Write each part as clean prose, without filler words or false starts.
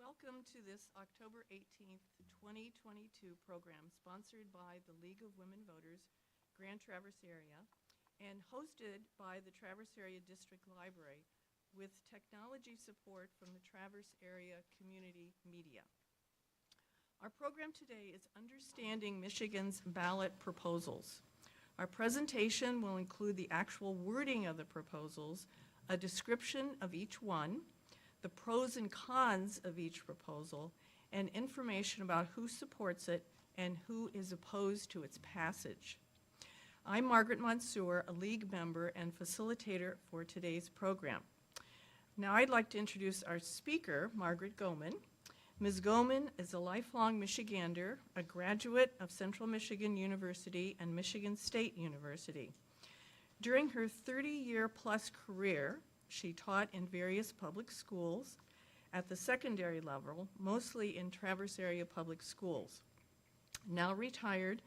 Welcome to this October 18th, 2022 program sponsored by the League of Women Voters, Grand Traverse Area, and hosted by the Traverse Area District Library with technology support from the Traverse Area Community Media. Our program today is Understanding Michigan's Ballot Proposals. Our presentation will include the actual wording of the proposals, a description of each one, the pros and cons of each proposal, and information about who supports it and who is opposed to its passage. I'm Margaret Mansour, a League member and facilitator for today's program. Now I'd like to introduce our speaker, Margaret Goman. Ms. Goman is a lifelong Michigander, a graduate of Central Michigan University and Michigan State University. During her 30-year-plus career, she taught in various public schools at the secondary level, mostly in Traverse Area Public Schools. Now retired,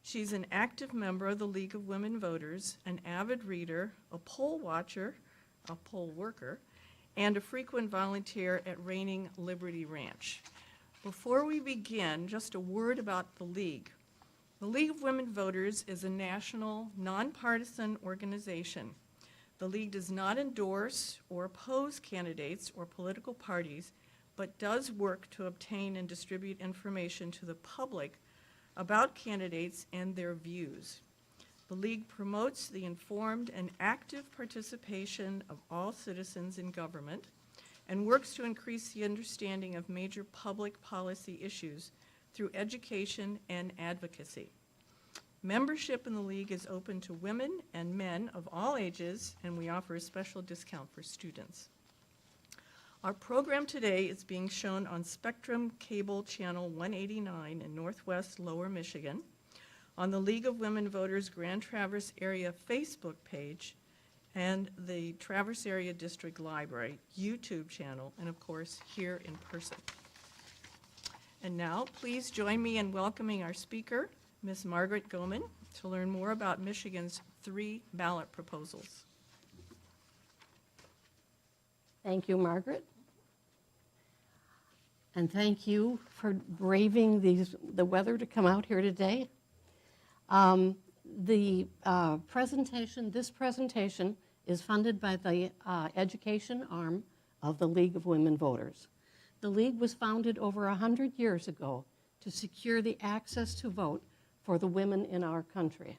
she's an active member of the League of Women Voters, an avid reader, a poll watcher, a poll worker, and a frequent volunteer at Reigning Liberty Ranch. Before we begin, just a word about the League. The League of Women Voters is a national, nonpartisan organization. The League does not endorse or oppose candidates or political parties, but does work to obtain and distribute information to the public about candidates and their views. The League promotes the informed and active participation of all citizens in government and works to increase the understanding of major public policy issues through education and advocacy. Membership in the League is open to women and men of all ages, and we offer a special discount for students. Our program today is being shown on Spectrum Cable Channel 189 in Northwest Lower Michigan, on the League of Women Voters Grand Traverse Area Facebook page, and the Traverse Area District Library YouTube channel, and of course here in person. And now please join me in welcoming our speaker, Ms. Margaret Goman, to learn more about Michigan's 3 ballot proposals. Thank you, Margaret. And thank you for braving the weather to come out here today. This presentation is funded by the education arm of the League of Women Voters. The League was founded over 100 years ago to secure the access to vote for the women in our country.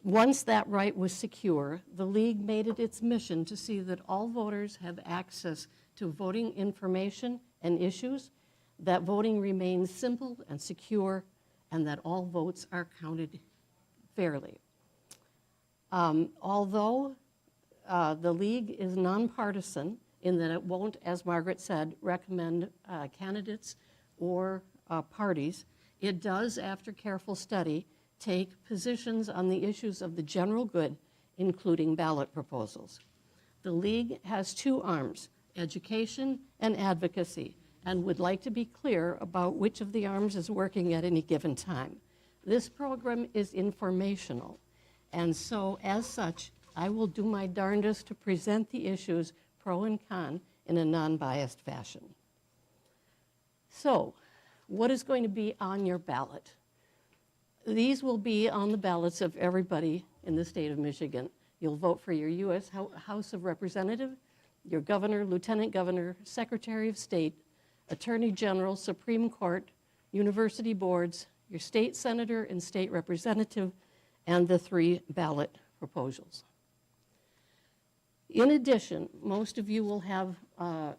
Once that right was secure, the League made it its mission to see that all voters have access to voting information and issues, that voting remains simple and secure, and that all votes are counted fairly. Although the League is nonpartisan in that it won't, as Margaret said, recommend candidates or parties, it does, after careful study, take positions on the issues of the general good, including ballot proposals. The League has 2 arms, education and advocacy, and would like to be clear about which of the arms is working at any given time. This program is informational, and so as such, I will do my darndest to present the issues pro and con in a non-biased fashion. So, what is going to be on your ballot? These will be on the ballots of everybody in the state of Michigan. You'll vote for your U.S. House of Representatives, your governor, lieutenant governor, secretary of state, attorney general, Supreme Court, university boards, your state senator and state representative, and the 3 ballot proposals. In addition, most of you will have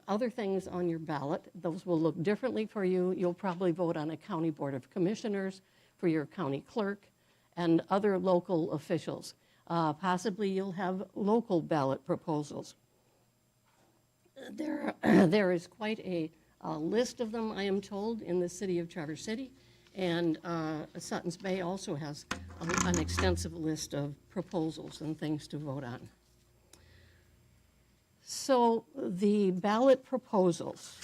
other things on your ballot. Those will look differently for you. You'll probably vote on a county board of commissioners, for your county clerk, and other local officials. Possibly you'll have local ballot proposals. There is quite a list of them, I am told, in the city of Traverse City, and Suttons Bay also has an extensive list of proposals and things to vote on. So the ballot proposals,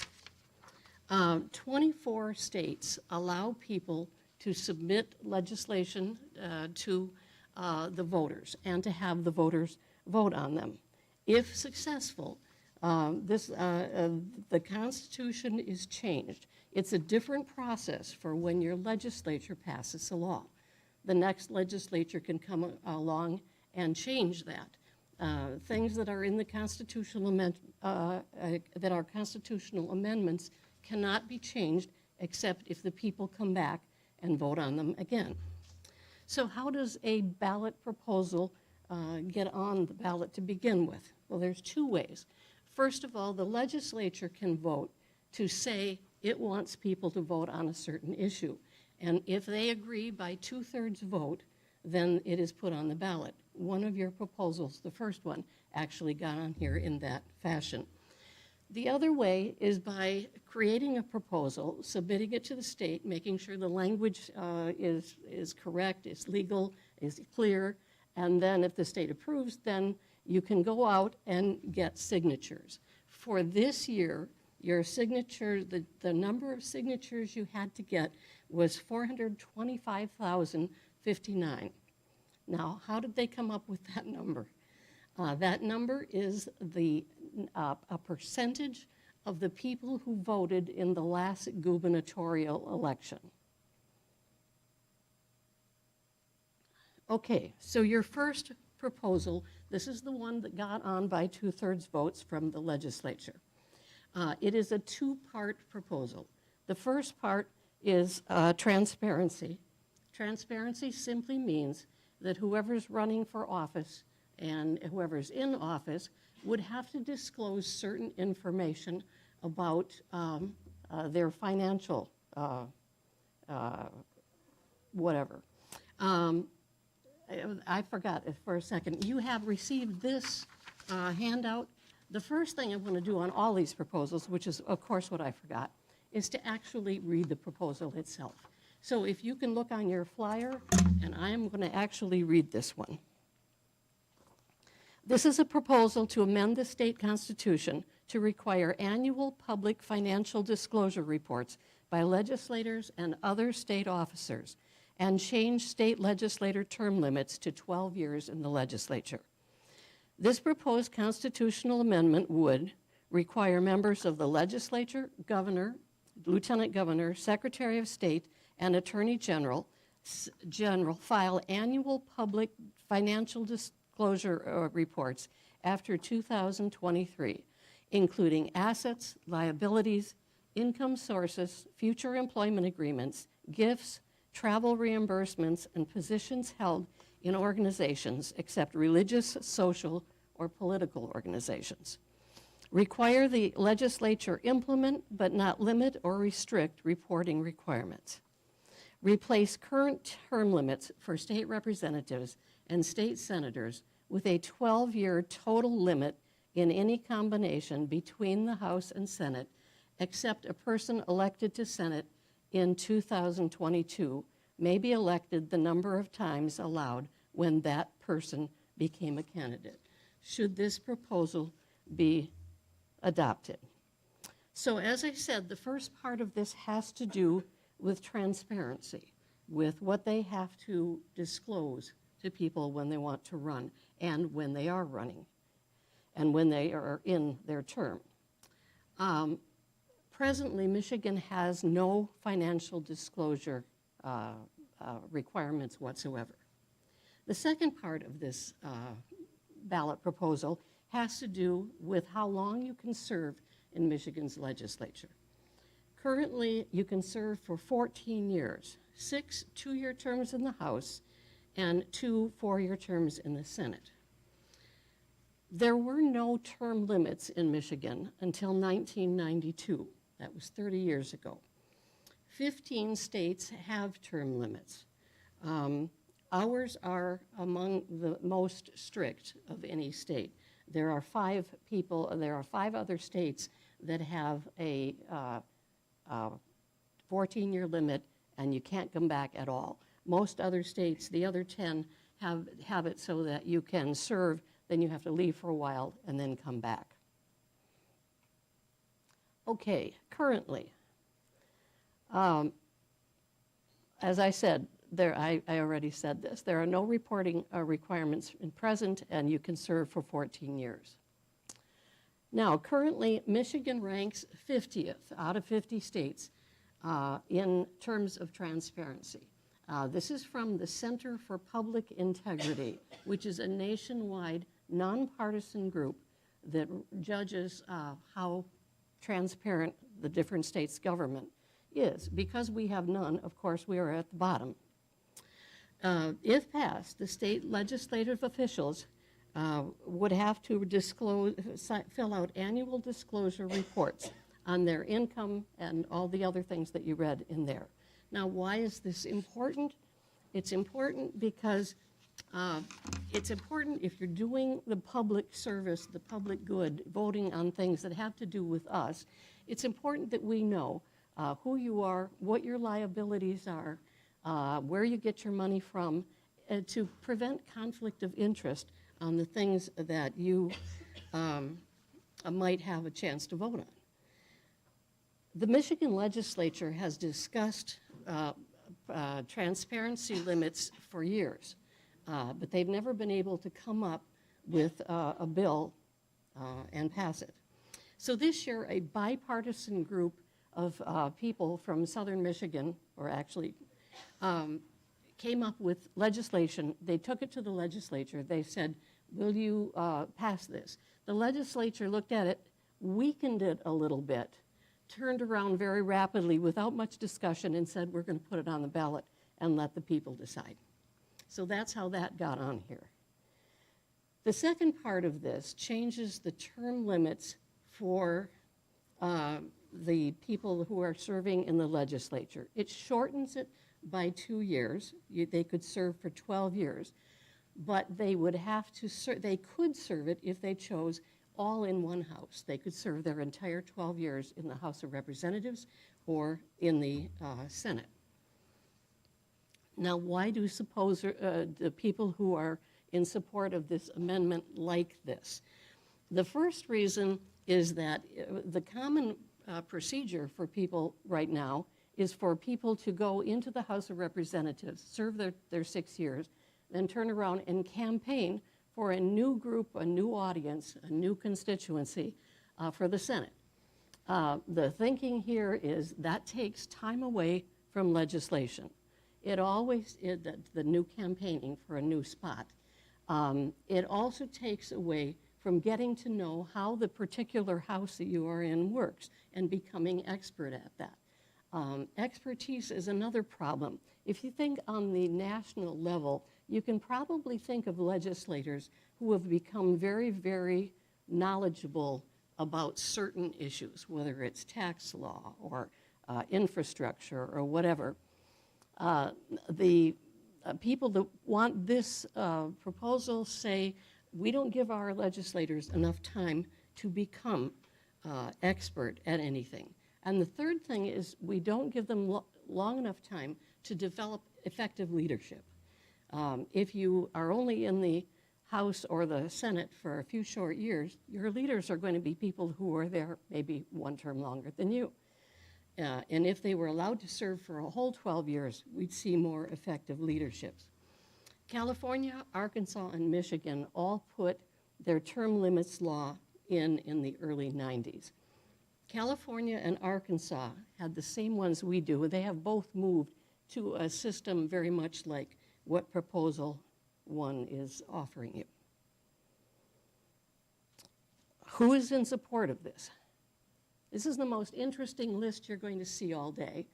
24 states allow people to submit legislation to the voters and to have the voters vote on them. If successful, The Constitution is changed. It's a different process for when your legislature passes a law. The next legislature can come along and change that. Things that are in the constitutional that are constitutional amendments cannot be changed except if the people come back and vote on them again. So how does a ballot proposal get on the ballot to begin with? Well, there's two ways. First of all, the legislature can vote to say it wants people to vote on a certain issue. And if they agree by 2/3 vote, then it is put on the ballot. One of your proposals, the first one, actually got on here in that fashion. The other way is by creating a proposal, submitting it to the state, making sure the language is correct, is legal, is clear, and then if the state approves, then you can go out and get signatures. For this year, your signature, the number of signatures you had to get was 425,059. Now, how did they come up with that number? That number is a percentage of the people who voted in the last gubernatorial election. Okay, so your first proposal, this is the one that got on by 2/3 votes from the legislature. It is a two-part proposal. The first part is transparency. Transparency simply means that whoever's running for office and whoever's in office would have to disclose certain information about their financial whatever. I forgot it for a second. You have received this handout. The first thing I want to do on all these proposals, which is of course what I forgot, is to actually read the proposal itself. So if you can look on your flyer, and I am going to actually read this one. This is a proposal to amend the state constitution to require annual public financial disclosure reports by legislators and other state officers, and change state legislator term limits to 12 years in the legislature. This proposed constitutional amendment would require members of the legislature, governor, lieutenant governor, secretary of state, and attorney general file annual public financial disclosure reports after 2023, including assets, liabilities, income sources, future employment agreements, gifts, travel reimbursements, and positions held in organizations except religious, social, or political organizations. Require the legislature implement but not limit or restrict reporting requirements. Replace current term limits for state representatives and state senators with a 12-year total limit in any combination between the House and Senate, except a person elected to Senate in 2022 may be elected the number of times allowed when that person became a candidate, should this proposal be adopted. So as I said, the first part of this has to do with transparency, with what they have to disclose to people when they want to run and when they are running and when they are in their term. Presently, Michigan has no financial disclosure requirements whatsoever. The second part of this ballot proposal has to do with how long you can serve in Michigan's legislature. Currently, you can serve for 14 years, 6 two-year terms in the House and 2 four-year terms in the Senate. There were no term limits in Michigan until 1992. That was 30 years ago. 15 states have term limits. Ours are among the most strict of any state. There are 5 other states that have a 14-year limit, and you can't come back at all. Most other states, the other 10, have it so that you can serve, then you have to leave for a while and then come back. Okay, currently, as I said, I already said this, there are no reporting requirements in present, and you can serve for 14 years. Now, currently, Michigan ranks 50th out of 50 states in terms of transparency. This is from the Center for Public Integrity, which is a nationwide nonpartisan group that judges how transparent the different states' government is. Because we have none, of course, we are at the bottom. If passed, the state legislative officials would have to fill out annual disclosure reports on their income and all the other things that you read in there. Now, why is this important? It's important because it's important if you're doing the public service, the public good, voting on things that have to do with us. It's important that we know who you are, what your liabilities are, where you get your money from, to prevent conflict of interest on the things that you might have a chance to vote on. The Michigan legislature has discussed transparency limits for years, but they've never been able to come up with a bill and pass it. So this year, a bipartisan group of people from southern Michigan, or actually came up with legislation. They took it to the legislature. They said, will you pass this? The legislature looked at it, weakened it a little bit, turned around very rapidly without much discussion and said, we're going to put it on the ballot and let the people decide. So that's how that got on here. The second part of this changes the term limits for the people who are serving in the legislature. It shortens it by 2 years. They could serve for 12 years, but they would have to they could serve it if they chose all in one house. They could serve their entire 12 years in the House of Representatives or in the Senate. Now, why do the people who are in support of this amendment like this? The first reason is that the common procedure for people right now is for people to go into the House of Representatives, serve their 6 years, then turn around and campaign for a new group, a new audience, a new constituency for the Senate. The thinking here is that takes time away from legislation. It always is the new campaigning for a new spot. It also takes away from getting to know how the particular house that you are in works and becoming expert at that. Expertise is another problem. If you think on the national level, you can probably think of legislators who have become very, very knowledgeable about certain issues, whether it's tax law or infrastructure or whatever. The people that want this proposal say, we don't give our legislators enough time to become expert at anything. And the third thing is we don't give them long enough time to develop effective leadership. If you are only in the House or the Senate for a few short years, your leaders are going to be people who are there maybe one term longer than you. And if they were allowed to serve for a whole 12 years, we'd see more effective leaderships. California, Arkansas, and Michigan all put their term limits law in the early 90s. California and Arkansas had the same ones we do. They have both moved to a system very much like what Proposal 1 is offering you. Who is in support of this? This is the most interesting list you're going to see all day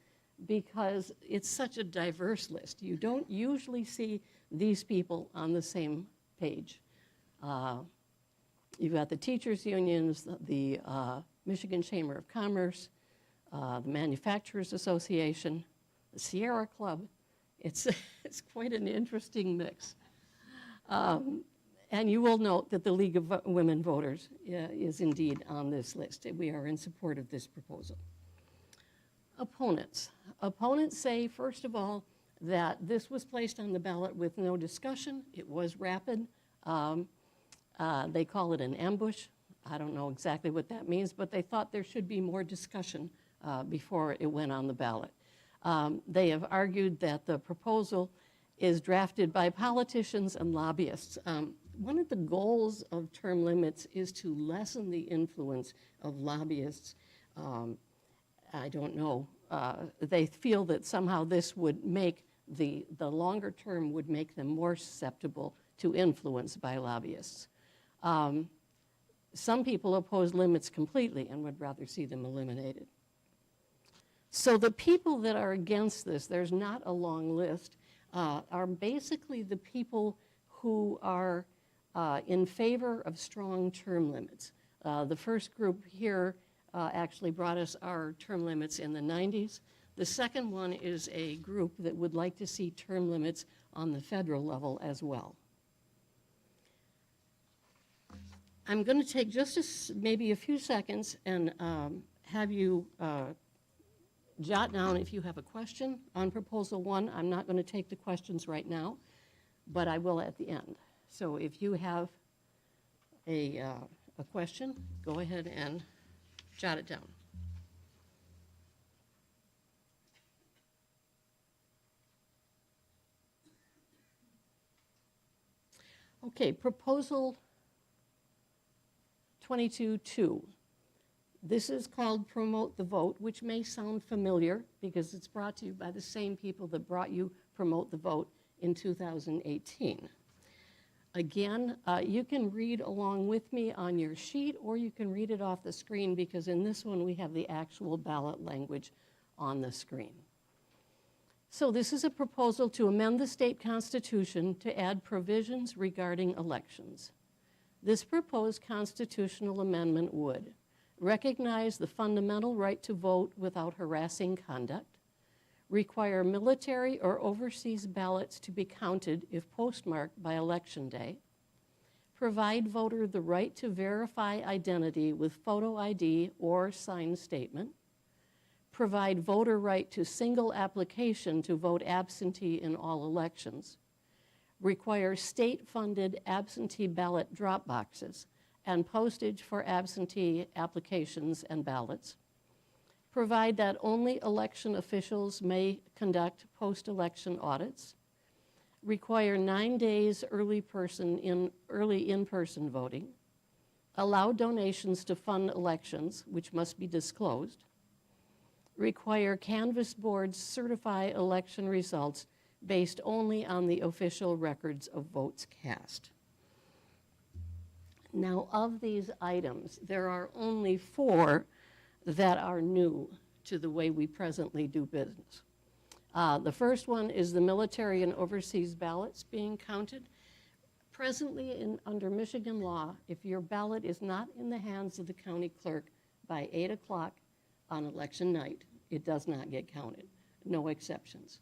because it's such a diverse list. You don't usually see these people on the same page. You've got the teachers' unions, the Michigan Chamber of Commerce, the Manufacturers Association, the Sierra Club. It's quite an interesting mix. And you will note that the League of Women Voters is indeed on this list. We are in support of this proposal. Opponents. Opponents say, first of all, that this was placed on the ballot with no discussion. It was rapid. They call it an ambush. I don't know exactly what that means, but they thought there should be more discussion before it went on the ballot. They have argued that the proposal is drafted by politicians and lobbyists. one of the goals of term limits is to lessen the influence of lobbyists. I don't know. They feel that somehow this would make the longer term would make them more susceptible to influence by lobbyists. Some people oppose limits completely and would rather see them eliminated. So the people that are against this, there's not a long list, are basically the people who are in favor of strong term limits. The first group here actually brought us our term limits in the 90s. The second one is a group that would like to see term limits on the federal level as well. I'm going to take just maybe a few seconds and have you jot down if you have a question on Proposal 1. I'm not going to take the questions right now, but I will at the end. So if you have a question, go ahead and jot it down. Okay, Proposal 22-2. This is called Promote the Vote, which may sound familiar because it's brought to you by the same people that brought you Promote the Vote in 2018. Again, you can read along with me on your sheet, or you can read it off the screen, because in this one we have the actual ballot language on the screen. So this is a proposal to amend the state constitution to add provisions regarding elections. This proposed constitutional amendment would recognize the fundamental right to vote without harassing conduct, require military or overseas ballots to be counted if postmarked by Election Day, provide voter the right to verify identity with photo ID or signed statement, provide voter right to single application to vote absentee in all elections, require state-funded absentee ballot drop boxes and postage for absentee applications and ballots, provide that only election officials may conduct post-election audits, require 9 days early in-person voting, allow donations to fund elections, which must be disclosed, require canvass boards certify election results based only on the official records of votes cast. Now, of these items, there are only 4 that are new to the way we presently do business. The first one is the military and overseas ballots being counted. Presently, under Michigan law, if your ballot is not in the hands of the county clerk by 8 o'clock on election night, it does not get counted, no exceptions.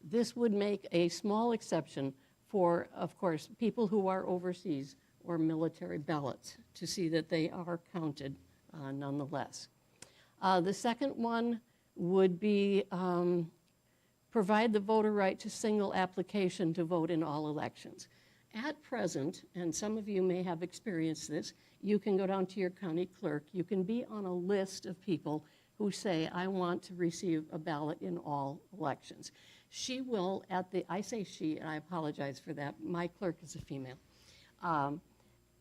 This would make a small exception for, of course, people who are overseas or military ballots to see that they are counted nonetheless. The second one would be provide the voter right to single application to vote in all elections. At present, and some of you may have experienced this, you can go down to your county clerk, you can be on a list of people who say, I want to receive a ballot in all elections. She will, I say she, and I apologize for that, my clerk is a female.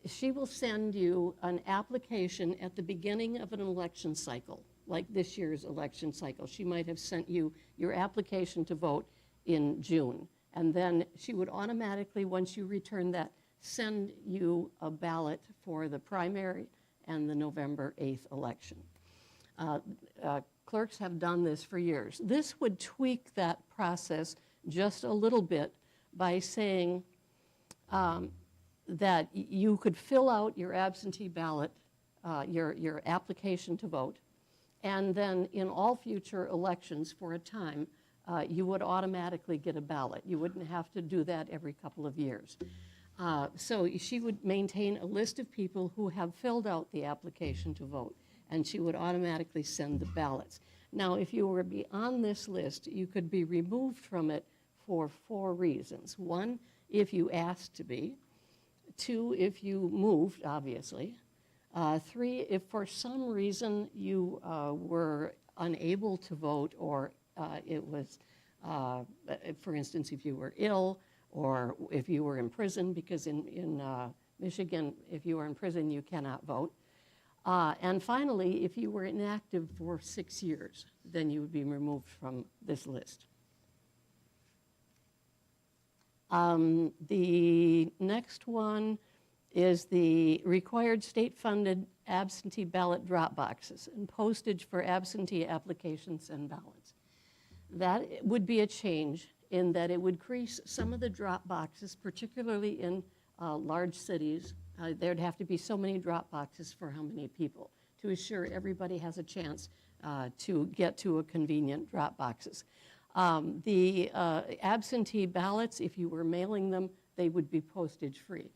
She will send you an application at the beginning of an election cycle, like this year's election cycle. She might have sent you your application to vote in June, and then she would automatically, once you return that, send you a ballot for the primary and the November 8th election. Clerks have done this for years. This would tweak that process just a little bit by saying that you could fill out your absentee ballot, your application to vote, and then in all future elections for a time, you would automatically get a ballot. You wouldn't have to do that every couple of years. So she would maintain a list of people who have filled out the application to vote, and she would automatically send the ballots. Now, if you were to be on this list, you could be removed from it for 4 reasons. 1, if you asked to be. 2, if you moved, obviously. 3, if for some reason you were unable to vote, or it was, for instance, if you were ill or if you were in prison, because in Michigan, if you are in prison, you cannot vote. And finally, if you were inactive for 6 years, then you would be removed from this list. The next one is the required state-funded absentee ballot drop boxes and postage for absentee applications and ballots. That would be a change in that it would increase some of the drop boxes, particularly in large cities. There'd have to be so many drop boxes for how many people to assure everybody has a chance to get to a convenient drop boxes. The absentee ballots, if you were mailing them, they would be postage free.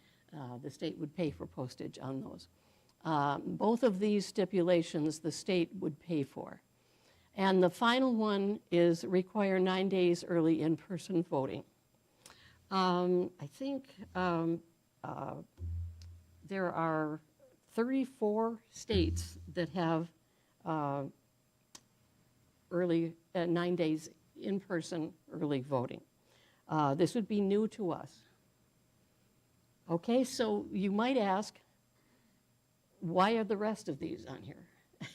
The state would pay for postage on those. Both of these stipulations the state would pay for. And the final one is require 9 days early in-person voting. I think there are 34 states that have 9 days in-person early voting. This would be new to us. Okay, so you might ask, why are the rest of these on here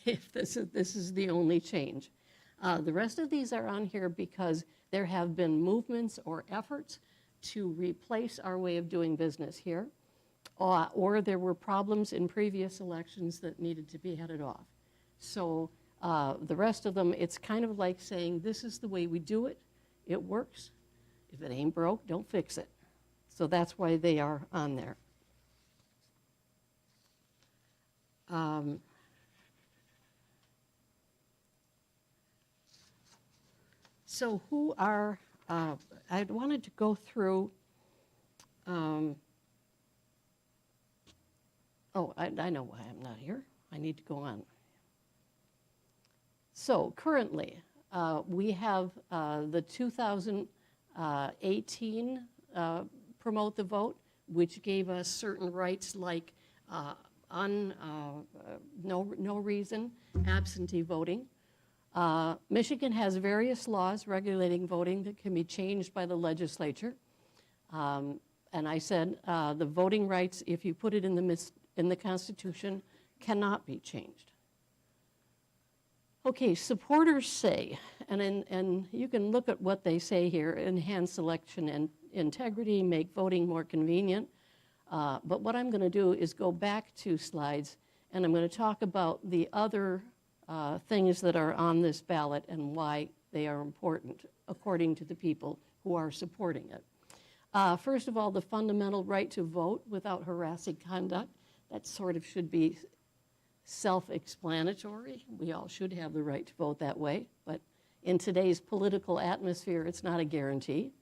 if this is the only change? The rest of these are on here because there have been movements or efforts to replace our way of doing business here, or there were problems in previous elections that needed to be headed off. So the rest of them, it's kind of like saying, this is the way we do it. It works. If it ain't broke, don't fix it. So that's why they are on there. So who are, I wanted to go through, I know why I'm not here. I need to go on. So currently, we have the 2018 Promote the Vote, which gave us certain rights like no reason absentee voting. Michigan has various laws regulating voting that can be changed by the legislature. And I said the voting rights, if you put it in the Constitution, cannot be changed. Okay, supporters say, and you can look at what they say here, enhance election and integrity, make voting more convenient. But what I'm going to do is go back 2 slides, and I'm going to talk about the other things that are on this ballot and why they are important according to the people who are supporting it. First of all, the fundamental right to vote without harassing conduct. That sort of should be self-explanatory. We all should have the right to vote that way, but in today's political atmosphere, it's not a guarantee.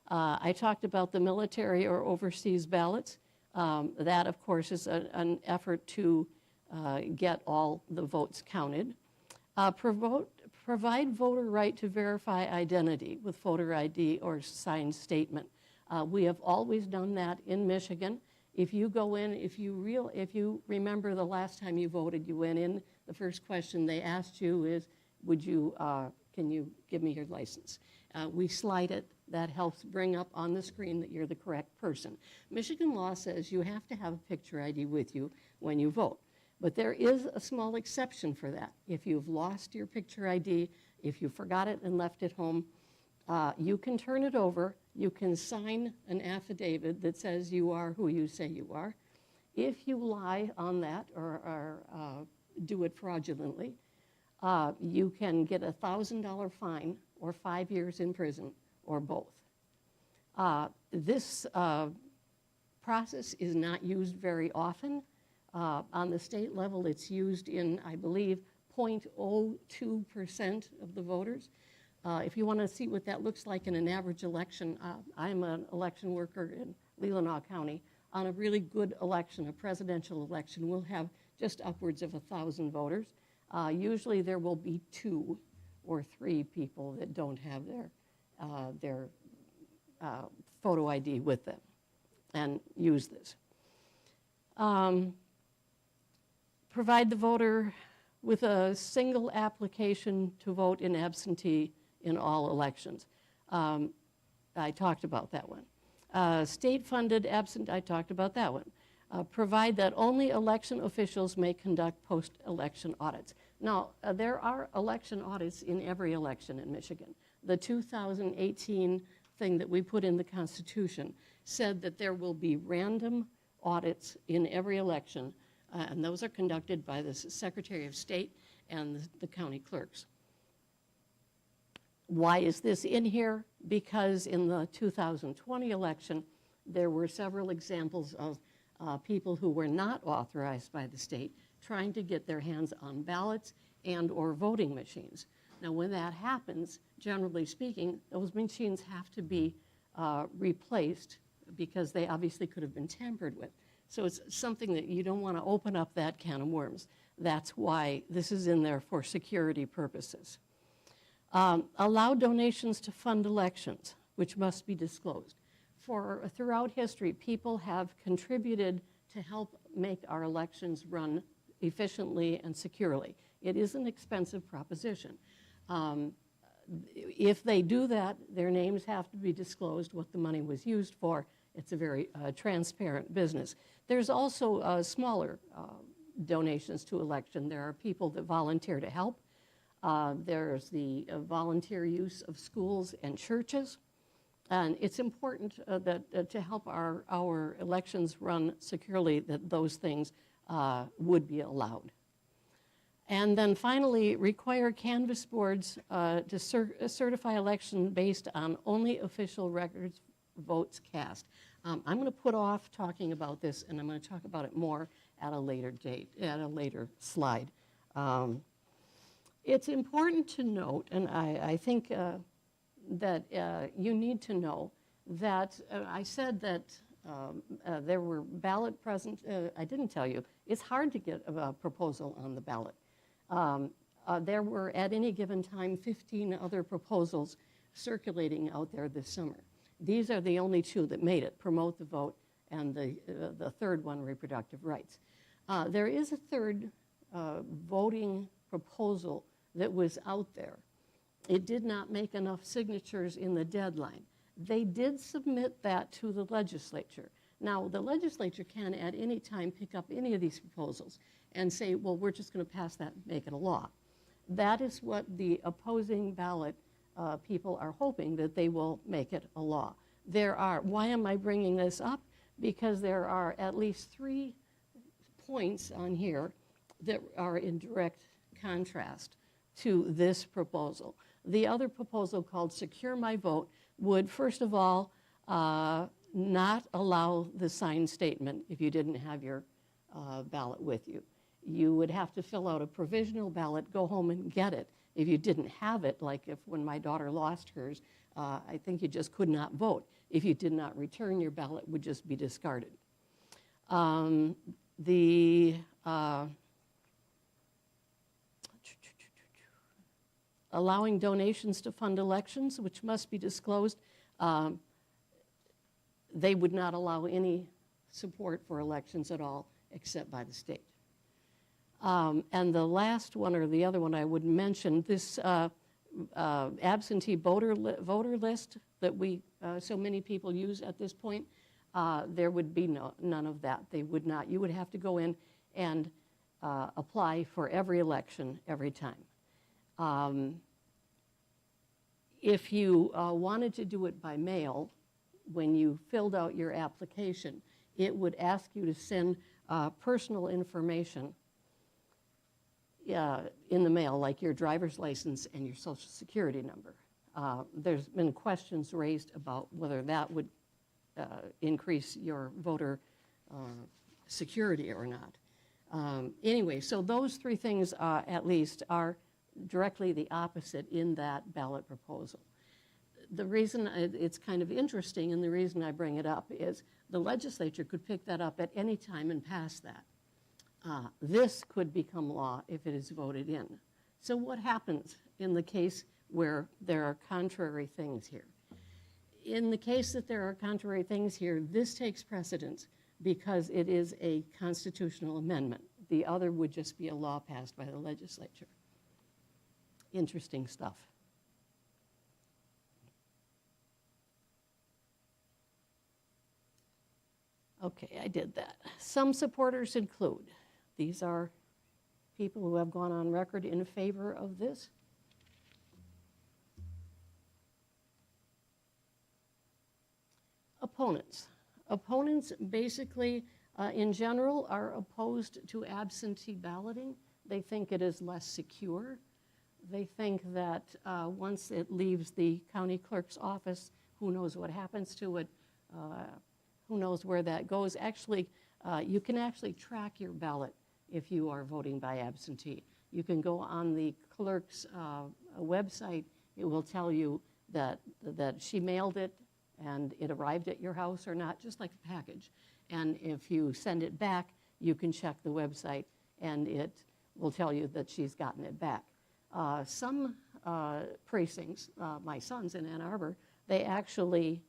I talked about the military or overseas ballots. That, of course, is an effort to get all the votes counted. Provide voter right to verify identity with voter ID or signed statement. We have always done that in Michigan. If you go in, if you remember the last time you voted, you went in, the first question they asked you is, can you give me your license? We slide it. That helps bring up on the screen that you're the correct person. Michigan law says you have to have a picture ID with you when you vote. But there is a small exception for that. If you've lost your picture ID, if you forgot it and left it home, you can turn it over. You can sign an affidavit that says you are who you say you are. If you lie on that or do it fraudulently, you can get a $1,000 fine or 5 years in prison or both. This process is not used very often. On the state level, it's used in, I believe, 0.02% of the voters. If you want to see what that looks like in an average election, I'm an election worker in Leelanau County. On a really good election, a presidential election, we'll have just upwards of 1,000 voters. Usually there will be 2 or 3 people that don't have their photo ID with them and use this. Provide the voter with a single application to vote in absentee in all elections. I talked about that one. State-funded absent, I talked about that one. Provide that only election officials may conduct post-election audits. Now, there are election audits in every election in Michigan. The 2018 thing that we put in the Constitution said that there will be random audits in every election, and those are conducted by the Secretary of State and the county clerks. Why is this in here? Because in the 2020 election, there were several examples of people who were not authorized by the state trying to get their hands on ballots and or voting machines. Now, when that happens, generally speaking, those machines have to be replaced because they obviously could have been tampered with. So it's something that you don't want to open up that can of worms. That's why this is in there for security purposes. Allow donations to fund elections, which must be disclosed. Throughout history, people have contributed to help make our elections run efficiently and securely. It is an expensive proposition. If they do that, their names have to be disclosed, what the money was used for. It's a very transparent business. There's also smaller donations to election. There are people that volunteer to help. There's the volunteer use of schools and churches. And it's important that to help our elections run securely, that those things would be allowed. And then finally, require canvass boards to certify election based on only official records votes cast. I'm going to put off talking about this, and I'm going to talk about it more at a later date, at a later slide. It's important to note, and I think that you need to know that I said that there were ballot present. I didn't tell you. It's hard to get a proposal on the ballot. There were, at any given time, 15 other proposals circulating out there this summer. These are the only two that made it, promote the vote, and the third one, reproductive rights. There is a third voting proposal that was out there. It did not make enough signatures in the deadline. They did submit that to the legislature. Now, the legislature can at any time pick up any of these proposals and say, well, we're just going to pass that and make it a law. That is what the opposing ballot people are hoping, that they will make it a law. Why am I bringing this up? Because there are at least 3 points on here that are in direct contrast to this proposal. The other proposal, called Secure My Vote, would first of all not allow the signed statement if you didn't have your ballot with you. You would have to fill out a provisional ballot, go home and get it. If you didn't have it, like when my daughter lost hers, I think you just could not vote. If you did not return, your ballot would just be discarded. Allowing donations to fund elections, which must be disclosed. They would not allow any support for elections at all except by the state. And the last one, or the other one I would mention, this absentee voter list that so many people use at this point, there would be none of that. They would not. You would have to go in and apply for every election every time. If you wanted to do it by mail, when you filled out your application, it would ask you to send personal information in the mail, like your driver's license and your social security number. There's been questions raised about whether that would increase your voter security or not. Anyway, so those 3 things at least are directly the opposite in that ballot proposal. The reason it's kind of interesting, and the reason I bring it up, is the legislature could pick that up at any time and pass that. This could become law if it is voted in. So what happens in the case where there are contrary things here? In the case that there are contrary things here, this takes precedence because it is a constitutional amendment. The other would just be a law passed by the legislature. Interesting stuff. Okay, I did that. Some supporters include, these are people who have gone on record in favor of this. Opponents. Opponents basically, in general, are opposed to absentee balloting. They think it is less secure. They think that once it leaves the county clerk's office, who knows what happens to it, who knows where that goes. Actually, you can actually track your ballot if you are voting by absentee. You can go on the clerk's website. It will tell you that she mailed it and it arrived at your house or not, just like a package. And if you send it back, you can check the website and it will tell you that she's gotten it back. Some precincts, my son's in Ann Arbor, they actually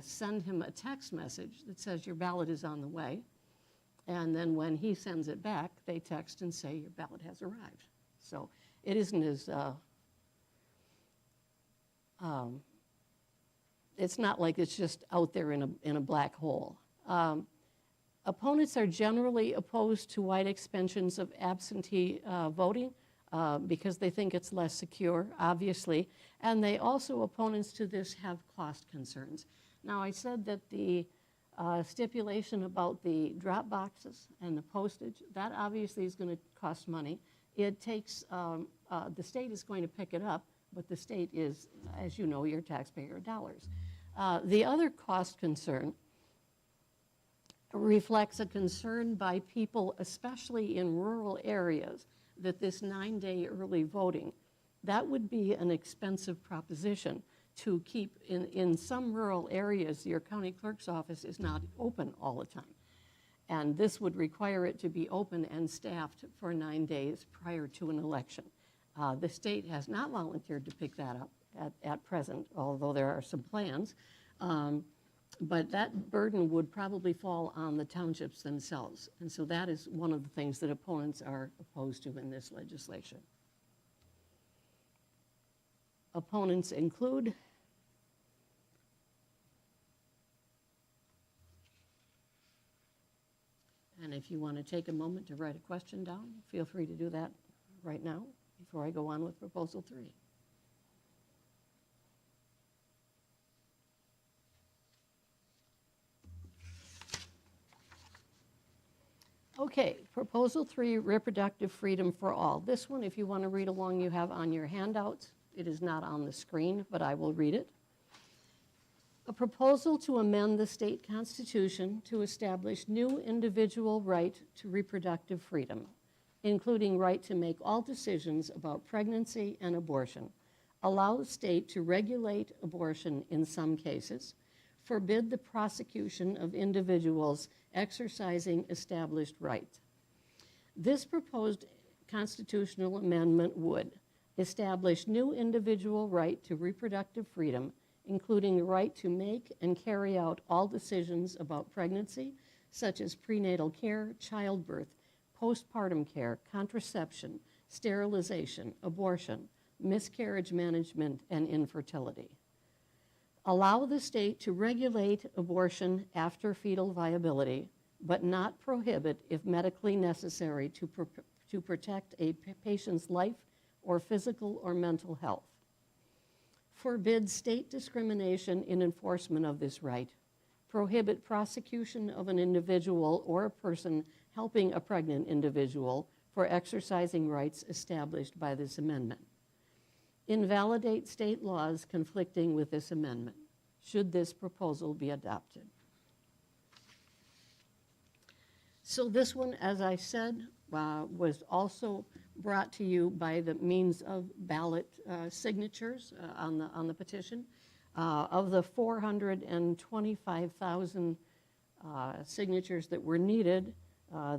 send him a text message that says your ballot is on the way. And then when he sends it back, they text and say your ballot has arrived. So it isn't as, it's not like it's just out there in a black hole. Opponents are generally opposed to wide expansions of absentee voting because they think it's less secure, obviously. And they also, opponents to this, have cost concerns. Now, I said that the stipulation about the drop boxes and the postage, that obviously is going to cost money. It takes, the state is going to pick it up, but the state is, as you know, your taxpayer dollars. The other cost concern reflects a concern by people, especially in rural areas, that this 9-day early voting, that would be an expensive proposition to keep. In some rural areas, your county clerk's office is not open all the time. And this would require it to be open and staffed for 9 days prior to an election. The state has not volunteered to pick that up at present, although there are some plans. But that burden would probably fall on the townships themselves. And so that is one of the things that opponents are opposed to in this legislation. Opponents include and if you want to take a moment to write a question down, feel free to do that right now before I go on with Proposal 3. Okay, Proposal 3, Reproductive Freedom for All. This one, if you want to read along, you have on your handouts. It is not on the screen, but I will read it. A proposal to amend the state constitution to establish new individual right to reproductive freedom, including right to make all decisions about pregnancy and abortion, allow the state to regulate abortion in some cases, forbid the prosecution of individuals exercising established rights. This proposed constitutional amendment would establish new individual right to reproductive freedom, including the right to make and carry out all decisions about pregnancy, such as prenatal care, childbirth, postpartum care, contraception, sterilization, abortion, miscarriage management, and infertility. Allow the state to regulate abortion after fetal viability, but not prohibit if medically necessary to protect a patient's life or physical or mental health. Forbid state discrimination in enforcement of this right. Prohibit prosecution of an individual or a person helping a pregnant individual for exercising rights established by this amendment. Invalidate state laws conflicting with this amendment, should this proposal be adopted. So this one, as I said, was also brought to you by the means of ballot signatures on the petition. Of the 425,000 signatures that were needed,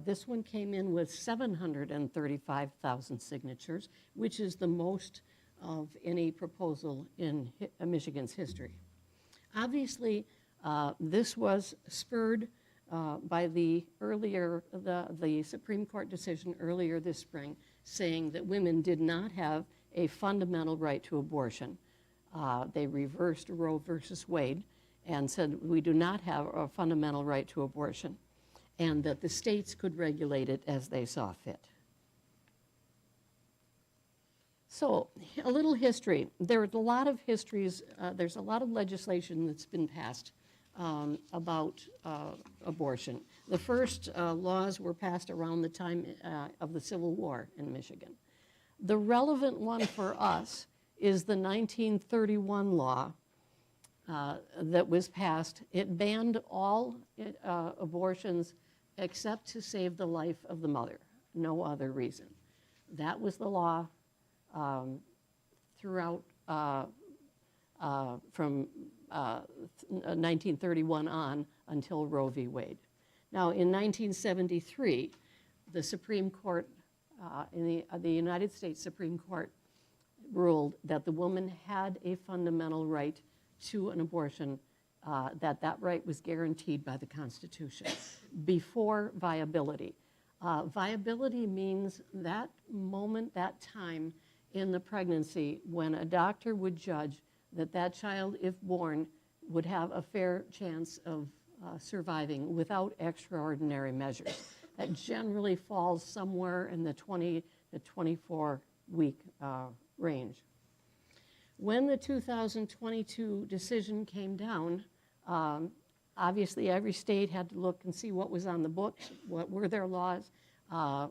this one came in with 735,000 signatures, which is the most of any proposal in Michigan's history. Obviously, this was spurred by the Supreme Court decision earlier this spring saying that women did not have a fundamental right to abortion. They reversed Roe versus Wade, and said we do not have a fundamental right to abortion, and that the states could regulate it as they saw fit. So, a little history. There's a lot of histories, there's a lot of legislation that's been passed about abortion. The first laws were passed around the time of the Civil War in Michigan. The relevant one for us is the 1931 law that was passed. It banned all abortions except to save the life of the mother, no other reason. That was the law throughout from 1931 on until Roe v. Wade. Now, in 1973, the Supreme Court, the United States Supreme Court ruled that the woman had a fundamental right to an abortion, that right was guaranteed by the Constitution before viability. Viability means that moment, that time in the pregnancy when a doctor would judge that that child, if born, would have a fair chance of surviving without extraordinary measures. That generally falls somewhere in the 20 to 24 week range. When the 2022 decision came down, obviously every state had to look and see what was on the books, what were their laws.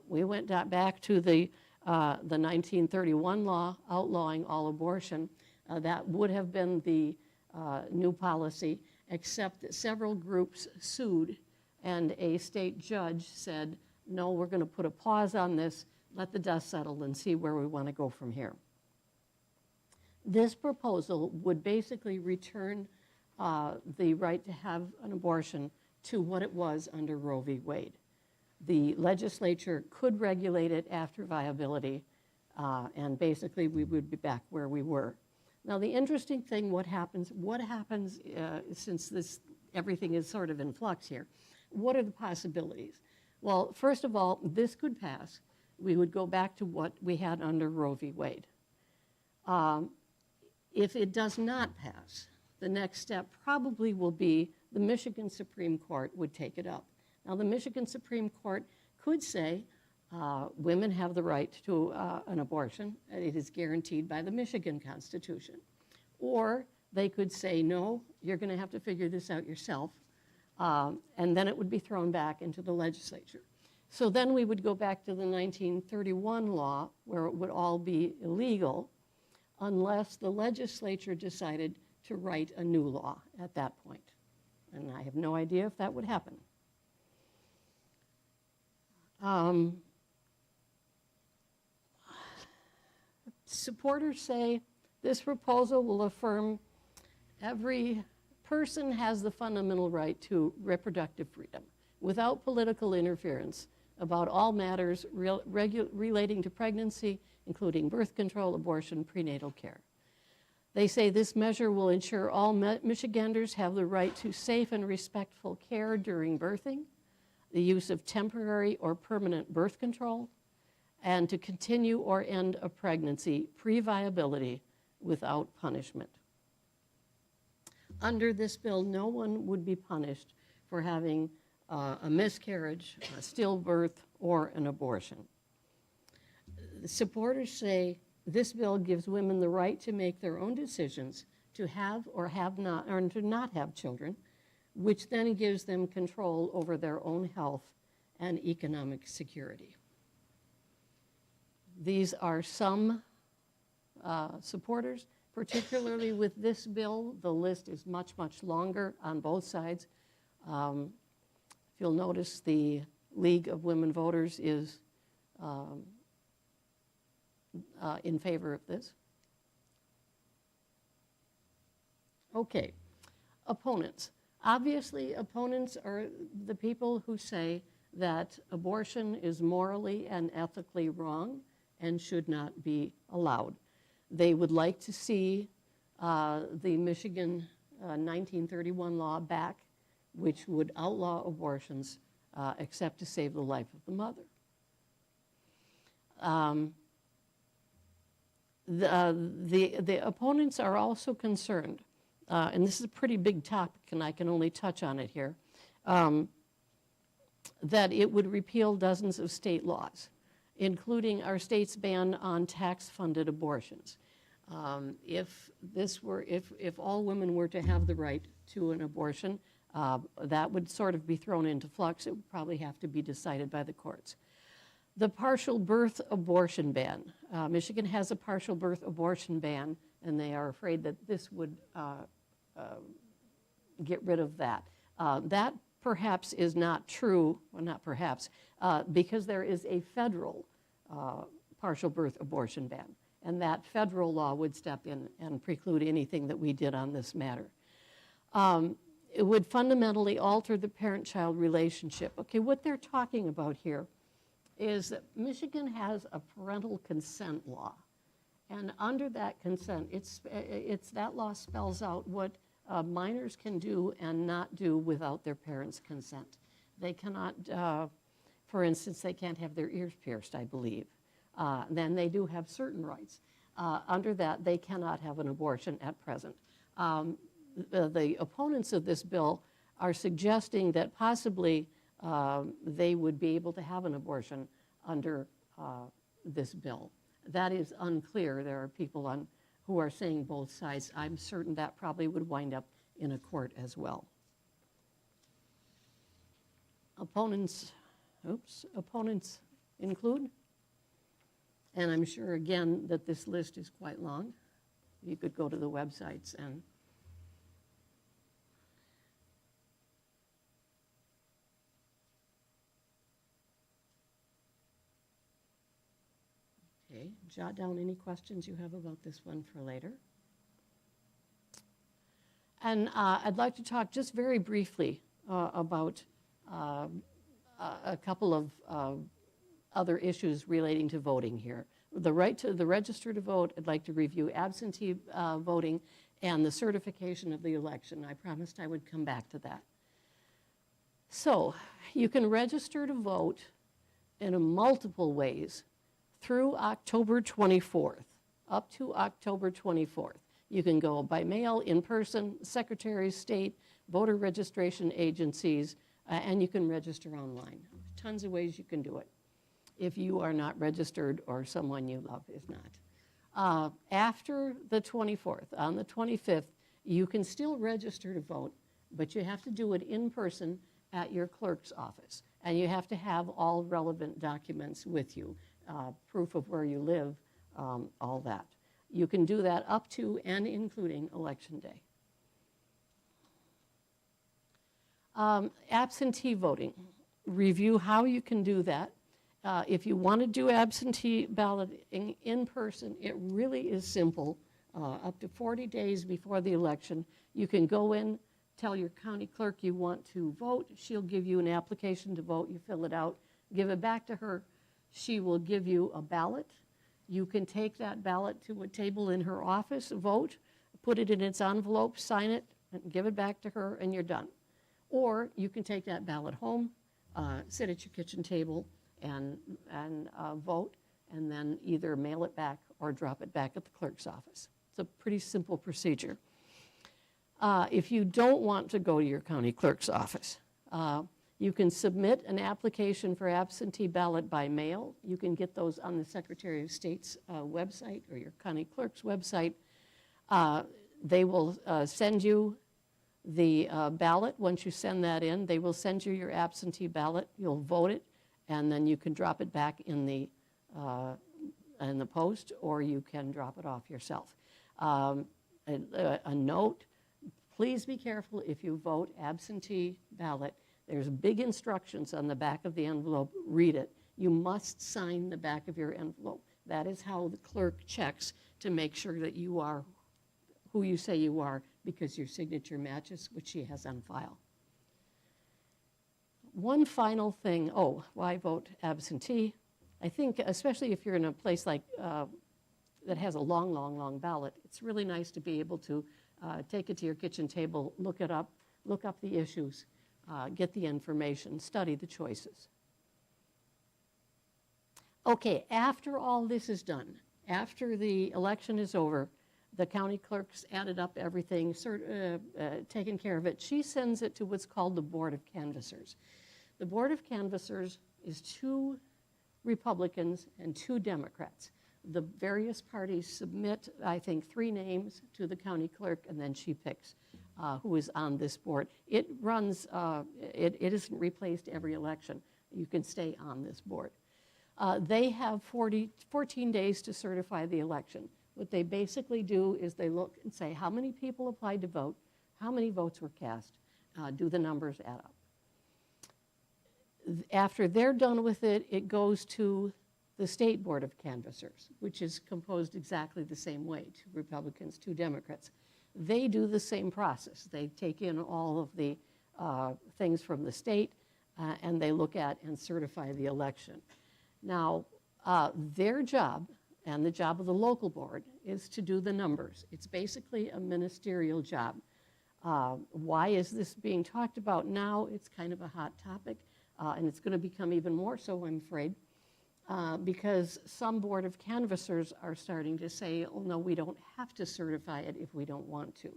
We went back to the 1931 law outlawing all abortion. That would have been the new policy, except that several groups sued, and a state judge said, no, we're going to put a pause on this, let the dust settle and see where we want to go from here. This proposal would basically return the right to have an abortion to what it was under Roe v. Wade. The legislature could regulate it after viability, and basically we would be back where we were. Now, the interesting thing, what happens since everything is sort of in flux here, what are the possibilities? Well, first of all, this could pass. We would go back to what we had under Roe v. Wade. If it does not pass, the next step probably will be the Michigan Supreme Court would take it up. Now, the Michigan Supreme Court could say women have the right to an abortion. It is guaranteed by the Michigan Constitution. Or they could say, no, you're going to have to figure this out yourself. And then it would be thrown back into the legislature. So then we would go back to the 1931 law, where it would all be illegal, unless the legislature decided to write a new law at that point. And I have no idea if that would happen. Supporters say this proposal will affirm every person has the fundamental right to reproductive freedom without political interference about all matters relating to pregnancy, including birth control, abortion, prenatal care. They say this measure will ensure all Michiganders have the right to safe and respectful care during birthing, the use of temporary or permanent birth control, and to continue or end a pregnancy pre-viability without punishment. Under this bill, no one would be punished for having a miscarriage, a stillbirth, or an abortion. The supporters say this bill gives women the right to make their own decisions to have or to not have children, which then gives them control over their own health and economic security. These are some supporters, particularly with this bill. The list is much, much longer on both sides. If you'll notice, the League of Women Voters is in favor of this. Okay, opponents. Obviously, opponents are the people who say that abortion is morally and ethically wrong and should not be allowed. They would like to see the Michigan 1931 law back, which would outlaw abortions except to save the life of the mother. The opponents are also concerned and this is a pretty big topic, and I can only touch on it here, that it would repeal dozens of state laws, including our state's ban on tax-funded abortions. If all women were to have the right to an abortion, that would sort of be thrown into flux. It would probably have to be decided by the courts. The partial birth abortion ban. Michigan has a partial birth abortion ban, and they are afraid that this would get rid of that. That perhaps is not true, well, not perhaps, because there is a federal partial birth abortion ban, and that federal law would step in and preclude anything that we did on this matter. It would fundamentally alter the parent-child relationship. Okay, what they're talking about here is that Michigan has a parental consent law, and under that consent, that law spells out what minors can do and not do without their parents' consent. They cannot, for instance, they can't have their ears pierced, I believe. Then they do have certain rights. Under that, they cannot have an abortion at present. The opponents of this bill are suggesting that possibly they would be able to have an abortion under this bill. That is unclear. There are people who are saying both sides. I'm certain that probably would wind up in a court as well. Opponents include, and I'm sure again that this list is quite long. You could go to the websites and jot down any questions you have about this one for later. And I'd like to talk just very briefly about a couple of other issues relating to voting here. The right to the register to vote, I'd like to review absentee voting and the certification of the election. I promised I would come back to that. So you can register to vote in multiple ways through October 24th, up to October 24th. You can go by mail, in person, Secretary of State, voter registration agencies, and you can register online. Tons of ways you can do it if you are not registered or someone you love is not. After the 24th, on the 25th, you can still register to vote, but you have to do it in person at your clerk's office. And you have to have all relevant documents with you. Proof of where you live, all that. You can do that up to and including Election Day. Absentee voting. Review how you can do that. If you want to do absentee balloting in person, it really is simple. Up to 40 days before the election, you can go in, tell your county clerk you want to vote. She'll give you an application to vote. You fill it out, give it back to her. She will give you a ballot. You can take that ballot to a table in her office, vote, put it in its envelope, sign it, and give it back to her, and you're done. Or you can take that ballot home, sit at your kitchen table, and vote, and then either mail it back or drop it back at the clerk's office. It's a pretty simple procedure. If you don't want to go to your county clerk's office, you can submit an application for absentee ballot by mail. You can get those on the Secretary of State's website or your county clerk's website. They will send you the ballot. Once you send that in, they will send you your absentee ballot. You'll vote it, and then you can drop it back in the post, or you can drop it off yourself. A note, please be careful if you vote absentee ballot. There's big instructions on the back of the envelope. Read it. You must sign the back of your envelope. That is how the clerk checks to make sure that you are who you say you are, because your signature matches what she has on file. One final thing, why vote absentee? I think, especially if you're in a place like that has a long ballot, it's really nice to be able to take it to your kitchen table, look it up, look up the issues, get the information, study the choices. Okay, after all this is done, after the election is over, The county clerk's added up everything, taken care of it. She sends it to what's called the Board of Canvassers. The Board of Canvassers is 2 Republicans and 2 Democrats. The various parties submit, I think, 3 names to the county clerk, and then she picks who is on this board. It runs, it isn't replaced every election. You can stay on this board. They have 14 days to certify the election. What they basically do is they look and say how many people applied to vote, how many votes were cast, do the numbers add up. After they're done with it, it goes to the State Board of Canvassers, which is composed exactly the same way, 2 Republicans, 2 Democrats. They do the same process. They take in all of the things from the state, and they look at and certify the election. Now, their job, and the job of the local board, is to do the numbers. It's basically a ministerial job. Why is this being talked about now? It's kind of a hot topic, and it's going to become even more so, I'm afraid, because some Board of Canvassers are starting to say, oh, no, we don't have to certify it if we don't want to,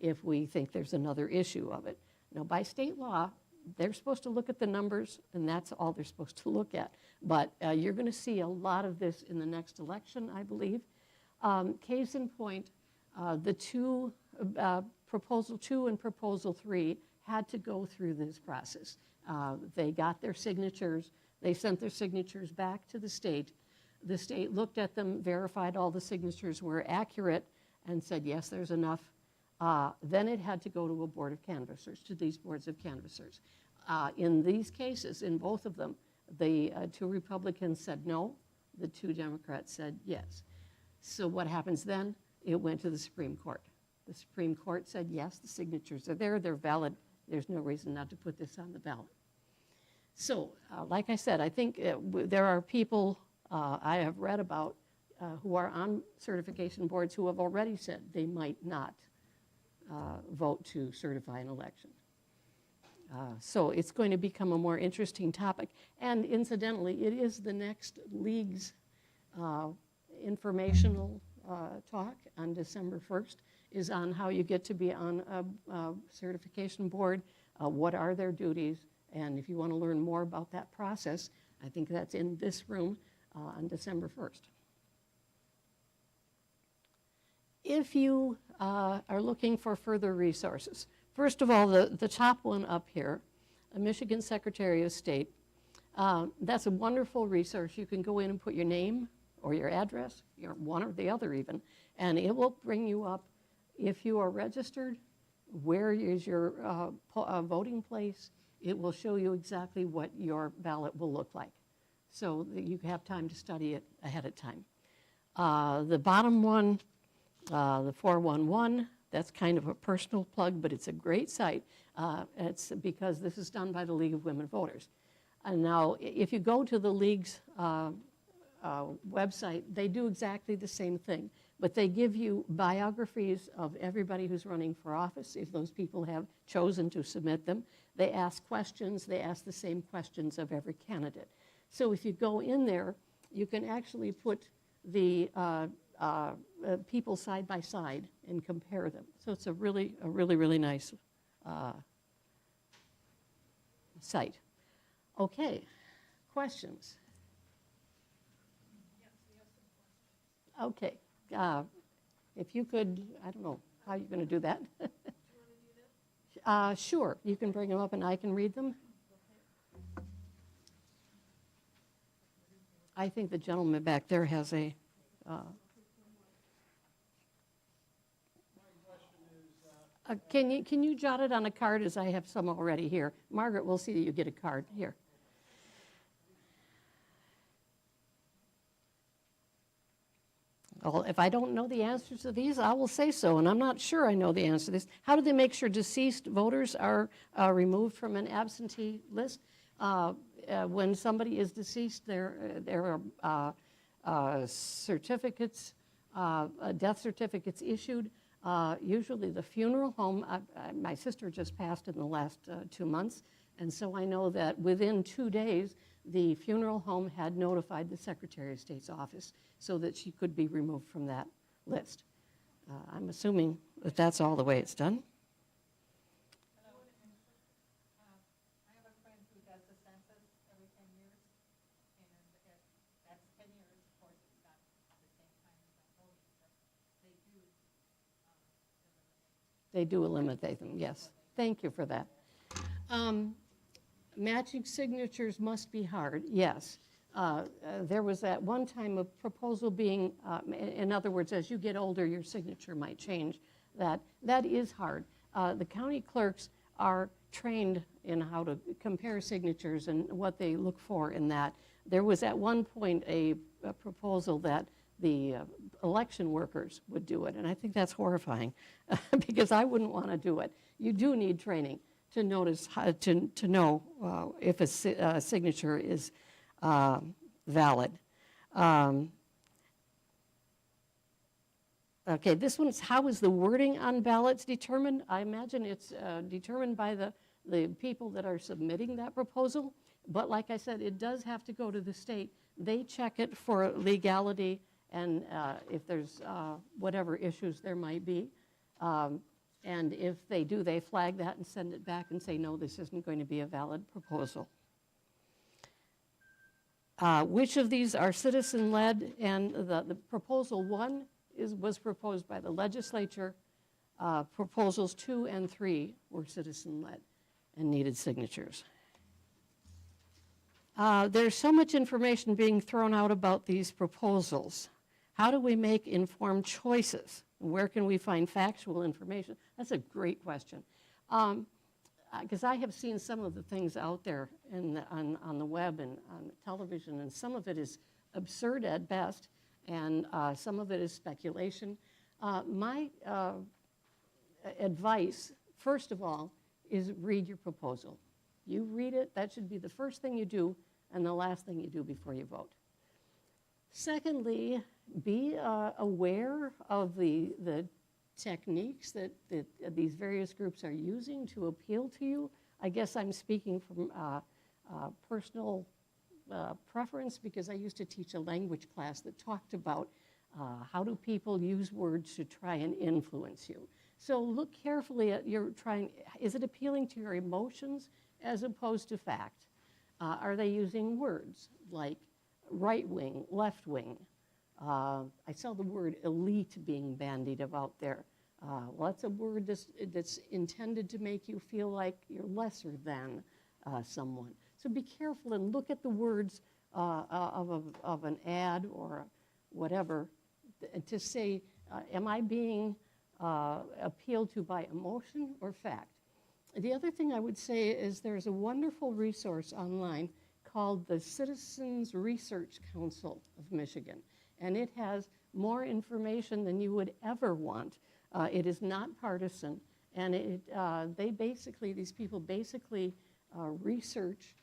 if we think there's another issue of it. Now, by state law, they're supposed to look at the numbers, and that's all they're supposed to look at. But you're going to see a lot of this in the next election, I believe. Case in point, the 2, Proposal 2 and Proposal 3 had to go through this process. They got their signatures. They sent their signatures back to the state. The state looked at them, verified all the signatures were accurate, and said, yes, there's enough. Then it had to go to a board of canvassers, to these boards of canvassers. In these cases, in both of them, the 2 Republicans said no, the 2 Democrats said yes. So what happens then? It went to the Supreme Court. The Supreme Court said, yes, the signatures are there, they're valid, there's no reason not to put this on the ballot. So, like I said, I think there are people I have read about who are on certification boards who have already said they might not vote to certify an election. So it's going to become a more interesting topic. And incidentally, it is the next league's informational talk on December 1st, is on how you get to be on a certification board, what are their duties, and if you want to learn more about that process, I think that's in this room on December 1st. If you are looking for further resources, first of all, the top one up here, a Michigan Secretary of State, that's a wonderful resource. You can go in and put your name or your address, your one or the other even, and it will bring you up if you are registered, where is your voting place. It will show you exactly what your ballot will look like, so that you have time to study it ahead of time. The bottom one, the 411, that's kind of a personal plug, but it's a great site. It's because this is done by the League of Women Voters. And now, if you go to the League's website, they do exactly the same thing, but they give you biographies of everybody who's running for office, if those people have chosen to submit them. They ask questions. They ask the same questions of every candidate. So if you go in there, you can actually put the people side by side and compare them. So it's a really nice site. Okay, questions? Yes, we have some questions. Okay, if you could, I don't know how you're going to do that. Do you want to do this? Sure, you can bring them up and I can read them. Okay. I think the gentleman back there has a. Can you jot it on a card, as I have some already here? Margaret, we'll see that you get a card here. Well, if I don't know the answers to these, I will say so, and I'm not sure I know the answer to this. How do they make sure deceased voters are removed from an absentee list? When somebody is deceased, there are certificates, death certificates issued. Usually the funeral home, my sister just passed in the last 2 months, and so I know that within 2 days, the funeral home had notified the Secretary of State's office so that she could be removed from that list. I'm assuming that that's all the way it's done. I have a friend who does the census every 10 years, and that's 10 years. Of course, it's not the same time as I'm voting, but They do eliminate them, yes. Thank you for that. Matching signatures must be hard, yes. There was at one time a proposal being, in other words, as you get older, your signature might change. That is hard. The county clerks are trained in how to compare signatures and what they look for in that. There was at one point a proposal that the election workers would do it, and I think that's horrifying because I wouldn't want to do it. You do need training to notice how to know if a signature is valid. Okay, this one's how is the wording on ballots determined? I imagine it's determined by the people that are submitting that proposal, but like I said, it does have to go to the state. They check it for legality and if there's whatever issues there might be. And if they do, they flag that and send it back and say, no, this isn't going to be a valid proposal. Which of these are citizen-led? And the proposal 1 was proposed by the legislature. Proposals 2 and 3 were citizen-led and needed signatures. There's so much information being thrown out about these proposals. How do we make informed choices? Where can we find factual information? That's a great question. Because I have seen some of the things out there on the web and on television, and some of it is absurd at best, and some of it is speculation. My advice, first of all, is read your proposal. You read it, that should be the first thing you do and the last thing you do before you vote. Secondly, be aware of the techniques that these various groups are using to appeal to you. I guess I'm speaking from personal preference because I used to teach a language class that talked about how do people use words to try and influence you. So look carefully at is it appealing to your emotions as opposed to fact? Are they using words like right wing, left wing? I saw the word elite being bandied about there. Well, that's a word that's intended to make you feel like you're lesser than someone. So be careful and look at the words of an ad or whatever to say, am I being appealed to by emotion or fact? The other thing I would say is there's a wonderful resource online called the Citizens Research Council of Michigan, and it has more information than you would ever want. It is not partisan, and these people basically research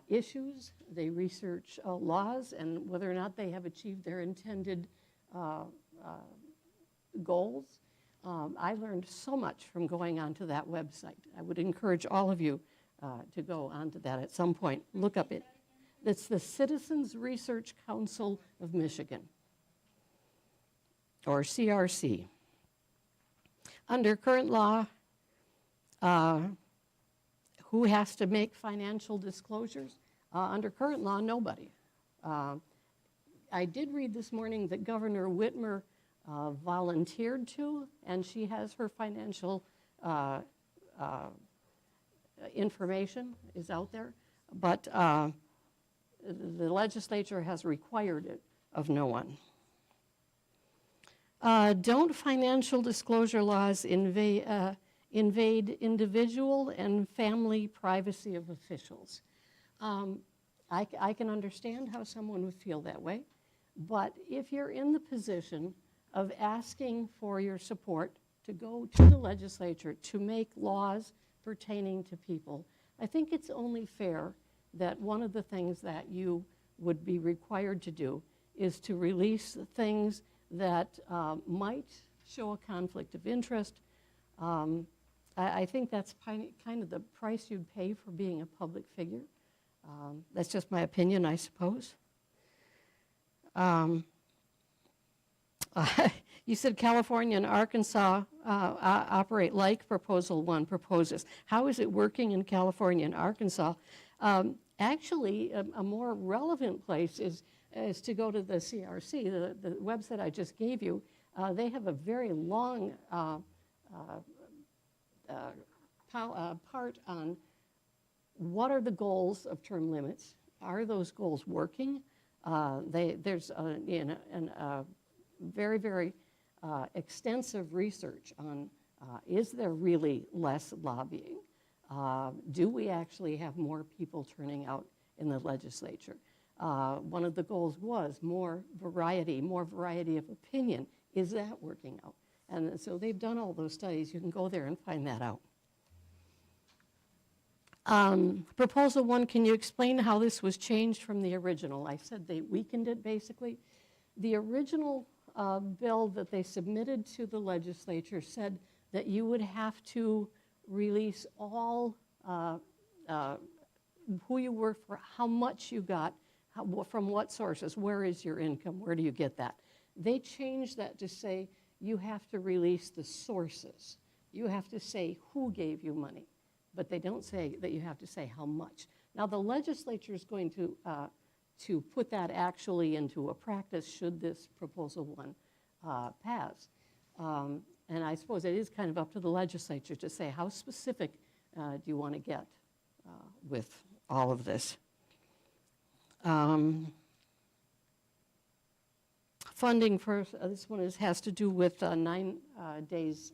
issues, they research laws, and whether or not they have achieved their intended goals. I learned so much from going onto that website. I would encourage all of you to go onto that at some point. Look up it. It's the Citizens Research Council of Michigan, or CRC. Under current law, who has to make financial disclosures? Under current law, nobody. I did read this morning that Governor Whitmer volunteered to, and she has her financial information is out there, but the legislature has required it of no one. Don't financial disclosure laws invade individual and family privacy of officials? I can understand how someone would feel that way, but if you're in the position of asking for your support to go to the legislature to make laws pertaining to people, I think it's only fair that one of the things that you would be required to do is to release things that might show a conflict of interest. I think that's kind of the price you'd pay for being a public figure. That's just my opinion, I suppose. You said California and Arkansas operate like Proposal 1 proposes. How is it working in California and Arkansas? Actually, a more relevant place is to go to the CRC, the website I just gave you. They have a very long part on what are the goals of term limits. Are those goals working? There's very, very extensive research on is there really less lobbying? Do we actually have more people turning out in the legislature? One of the goals was more variety of opinion. Is that working out? And so they've done all those studies. You can go there and find that out. Proposal 1, can you explain how this was changed from the original? I said they weakened it, basically. The original bill that they submitted to the legislature said that you would have to release all who you were for, how much you got, from what sources, where is your income, where do you get that? They changed that to say you have to release the sources. You have to say who gave you money, but they don't say that you have to say how much. Now the legislature is going to put that actually into a practice should this Proposal 1 pass. And I suppose it is kind of up to the legislature to say how specific do you want to get with all of this. Funding for this one has to do with 9 days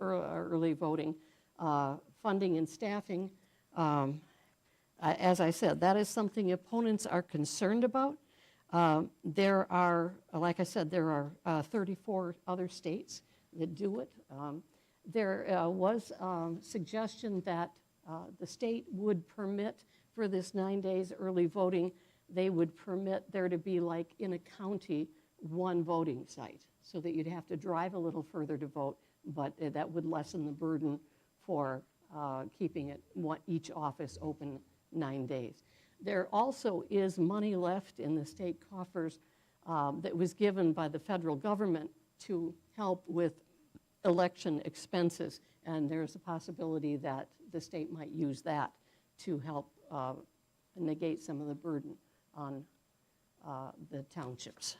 early voting. Funding and staffing, as I said, that is something opponents are concerned about. There are, like I said, there are 34 other states that do it. There was suggestion that the state would permit for this 9 days early voting, they would permit there to be, like in a county, 1 voting site, so that you'd have to drive a little further to vote, but that would lessen the burden for keeping it each office open 9 days. There also is money left in the state coffers that was given by the federal government to help with election expenses, and there's a possibility that the state might use that to help negate some of the burden on the townships.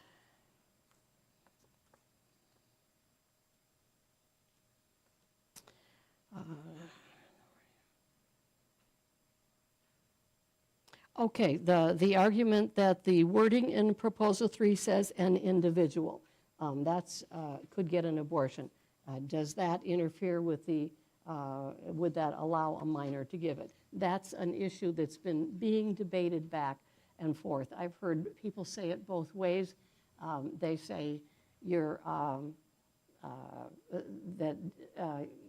Okay, the argument that the wording in Proposal 3 says an individual, that's could get an abortion. Does that interfere with the, would that allow a minor to give it? That's an issue that's been being debated back and forth. I've heard people say it both ways. They say you're, that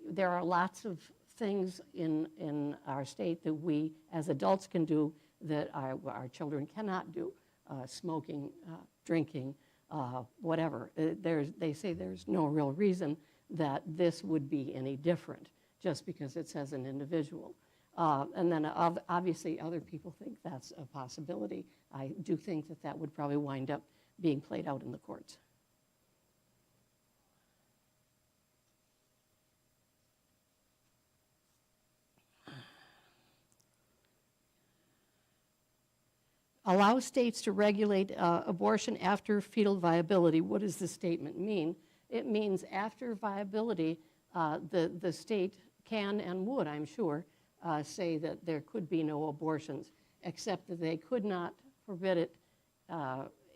there are lots of things in our state that we as adults can do that our children cannot do, smoking, drinking, whatever. They say there's no real reason that this would be any different just because it says an individual. And then obviously other people think that's a possibility. I do think that that would probably wind up being played out in the courts. Allow states to regulate abortion after fetal viability. What does the statement mean? It means after viability, the state can and would, I'm sure, say that there could be no abortions, except that they could not forbid it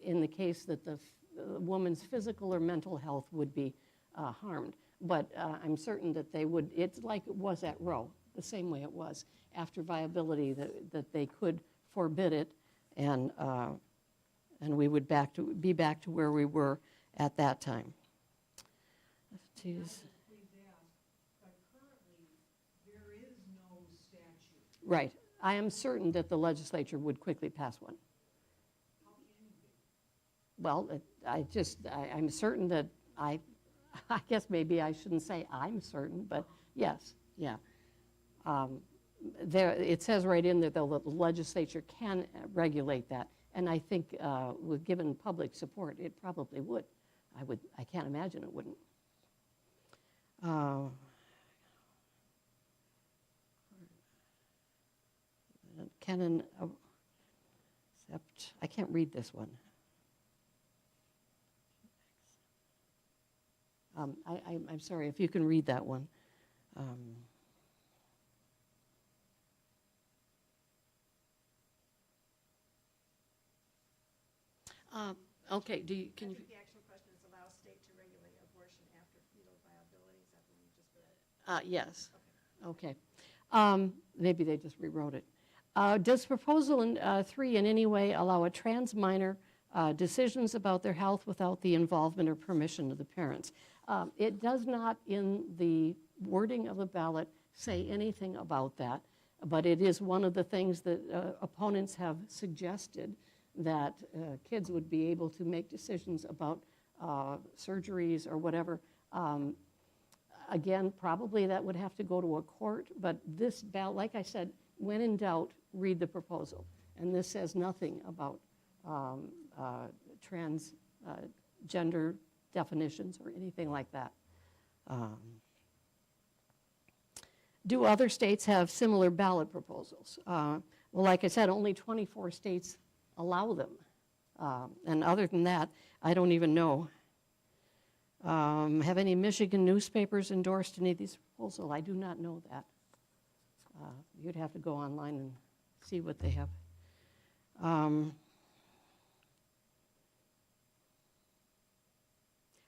in the case that the woman's physical or mental health would be harmed. But I'm certain that they would, it's like it was at Roe, the same way it was after viability, that they could forbid it, and we would be back to where we were at that time. Please ask, but currently there is no statute. Right. I am certain that the legislature would quickly pass one. How can you be? Well, I'm certain that I guess maybe I shouldn't say I'm certain, but yes, yeah. It says right in there, though, that the legislature can regulate that, and I think with given public support, it probably would. I can't imagine it wouldn't. Canon, except, I can't read this one. I'm sorry, if you can read that one. Okay, can you? I think the actual question is allow state to regulate abortion after fetal viability. Is that the one you just read? Yes. Okay. Maybe they just rewrote it. Does proposal 3 in any way allow a trans minor decisions about their health without the involvement or permission of the parents? It does not, in the wording of the ballot, say anything about that, but it is one of the things that opponents have suggested, that kids would be able to make decisions about surgeries or whatever. Again, probably that would have to go to a court, but this ballot, like I said, when in doubt, read the proposal. And this says nothing about transgender definitions or anything like that. Do other states have similar ballot proposals? Well, like I said, only 24 states allow them. And other than that, I don't even know. Have any Michigan newspapers endorsed any of these proposals? I do not know that. You'd have to go online and see what they have.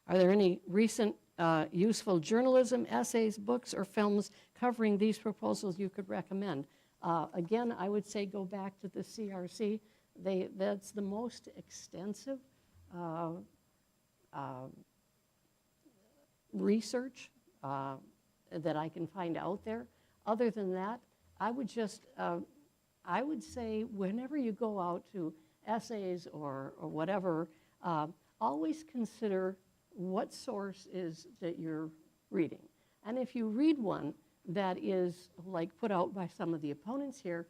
Are there any recent useful journalism, essays, books, or films covering these proposals you could recommend? Again, I would say go back to the CRC. That's the most extensive research that I can find out there. Other than that, I would just, I would say whenever you go out to essays or whatever, always consider what source is that you're reading. And if you read one that is like put out by some of the opponents here,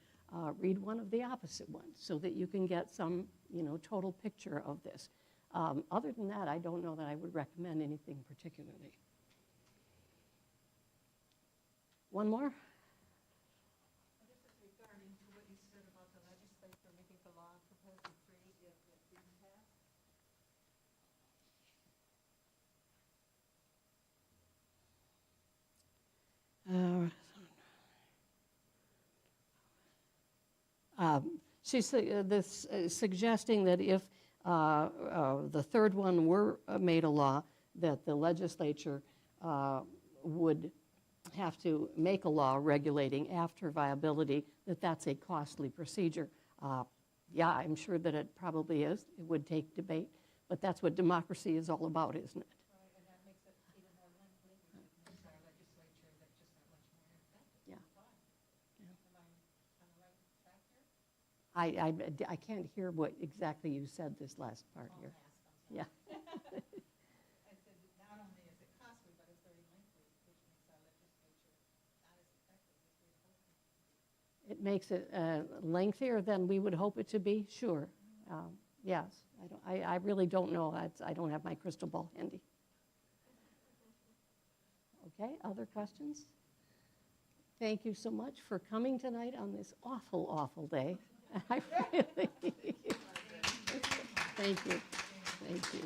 read one of the opposite ones so that you can get some, total picture of this. Other than that, I don't know that I would recommend anything particularly. One more? This is regarding to what you said about the legislature making the law proposal 3 if it didn't pass. She's suggesting that if the third one were made a law, that the legislature would have to make a law regulating after viability, that's a costly procedure. Yeah, I'm sure that it probably is. It would take debate, but that's what democracy is all about, isn't it? Right, and that makes it even more lengthy, which makes our legislature that's just that much more effective. Yeah. Why? Yeah. Am I on the right track here? I can't hear what exactly you said this last part I'll here. ask, I'm sorry. Yeah. I said that not only is it costly, but it's very lengthy, which makes our legislature not as effective as we hope it to be. It makes it lengthier than we would hope it to be, sure. Yes, I really don't know. I don't have my crystal ball handy. Okay, other questions? Thank you so much for coming tonight on this awful, awful day. I really, thank you. Thank you.